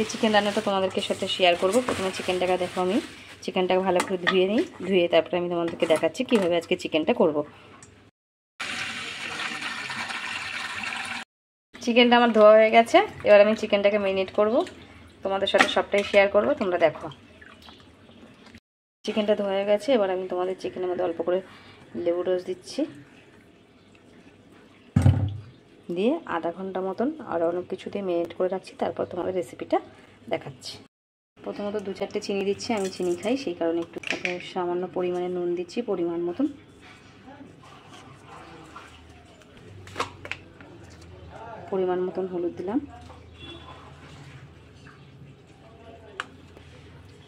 আজকে চিকেন রান্নাটা তোমাদেরকে সাথে শেয়ার করব। প্রথমে চিকেনটাকে দেখো, আমি চিকেনটাকে ভালো করে ধুয়ে নিই, ধুয়ে তারপরে আমি তোমাদেরকে দেখাচ্ছি কীভাবে আজকে চিকেনটা করব। চিকেনটা আমার ধোয়া হয়ে গেছে, এবার আমি চিকেনটাকে ম্যারিনেট করব, তোমাদের সাথে সবটাই শেয়ার করব, তোমরা দেখো। চিকেনটা ধোয়া হয়ে গেছে, এবার আমি তোমাদের চিকেনের মধ্যে অল্প করে লেবু রস দিচ্ছি, দিয়ে আধা ঘন্টা মতন আর অনেক কিছু দিয়ে ম্যারিনেট করে রাখছি, তারপর তোমাদের রেসিপিটা দেখাচ্ছি। প্রথমত 2-4টে চিনি দিচ্ছি, আমি চিনি খাই সেই কারণে একটু সামান্য পরিমাণে নুন দিচ্ছি, পরিমাণ মতন। পরিমাণ মতন হলুদ দিলাম,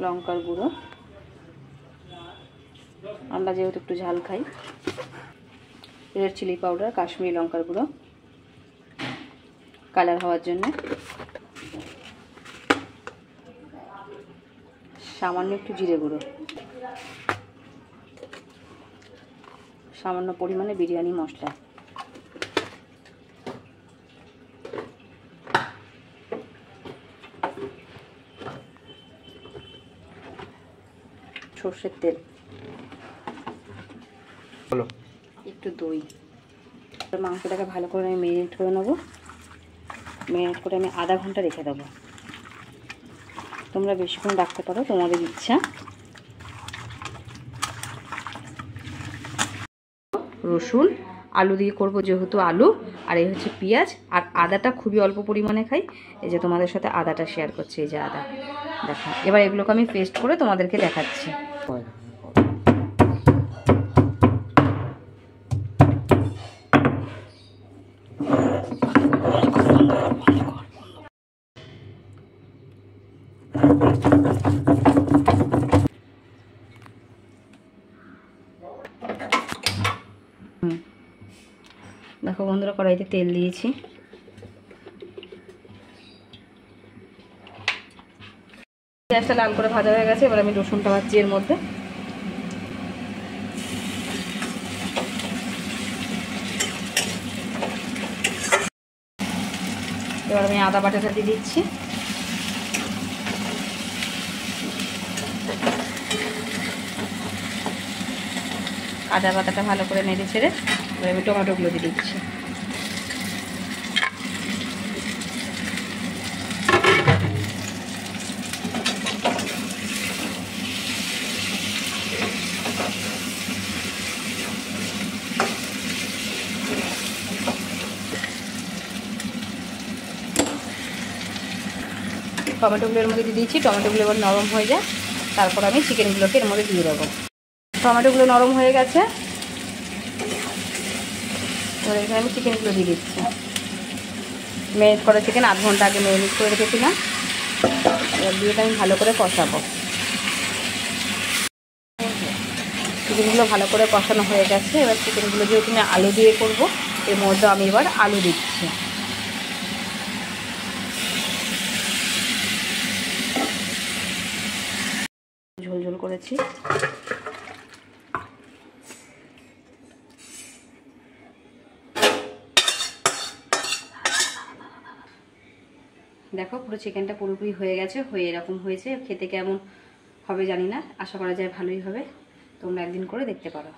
লঙ্কার গুঁড়ো, আমরা যেহেতু একটু ঝাল খাই, রেড চিলি পাউডার, কাশ্মীরি লঙ্কার গুঁড়ো কালার হওয়ার জন্য, সামান্য একটু জিরে গুঁড়ো, সামান্য পরিমাণে বিরিয়ানি মশলা, সর্ষের তেল, একটু দই। মাংসটাকে ভালো করে আমি ম্যারিনেট করে নেবো, ম্যারিনেট করে আমি আধা ঘন্টা রেখে দেবো। তোমরা বেশিক্ষণ রাখতে পারো, তোমাদের ইচ্ছা। রসুন আলু দিয়ে করব, যেহেতু আলু, আর এই হচ্ছে পেঁয়াজ, আর আদাটা খুবই অল্প পরিমাণে খাই, এই যে তোমাদের সাথে আদাটা শেয়ার করছি, এই যে আদা দেখো। এবার এগুলোকে আমি পেস্ট করে তোমাদেরকে দেখাচ্ছি। দেখো বন্ধুরা, কড়াইতে তেল দিয়েছি, পেঁয়াজটা লাল করে ভাজা হয়ে গেছে, এবার আমি রসুনটা ভাজছি এর মধ্যে। এবার আমি আদা বাটাটা দিয়ে দিচ্ছি, আদা বাটাটা ভালো করে নেড়ে ছেড়ে এবার আমি টমেটোগুলো দিয়ে দিচ্ছি। টমেটোগুলো এর মধ্যে দিয়ে দিয়েছি, টমেটোগুলো এবার নরম হয়ে যায়, তারপর আমি চিকেনগুলোকে এর মধ্যে দিয়ে দেবো। টমেটোগুলো নরম হয়ে গেছে, এবার এখানে আমি চিকেনগুলো দিয়ে দিচ্ছি। ম্যারিনেট করা চিকেন আধ ঘন্টা আগে ম্যারিনেট করে রেখেছিলাম, এবার দিয়ে আমি ভালো করে কষাবো। চিকেনগুলো ভালো করে কষানো হয়ে গেছে, এবার চিকেনগুলো যেহেতু আমি আলু দিয়ে করবো, এর মধ্যে আমি এবার আলু দিচ্ছি। ঝোল ঝোল করেছি, দেখো পুরো চিকেনটা পুরোপুরি হয়ে গেছে, হয়ে এরকম হয়েছে। খেতে কেমন হবে জানি না, আশা করা যায় ভালোই হবে। তোমরা একদিন করে দেখতে পারো।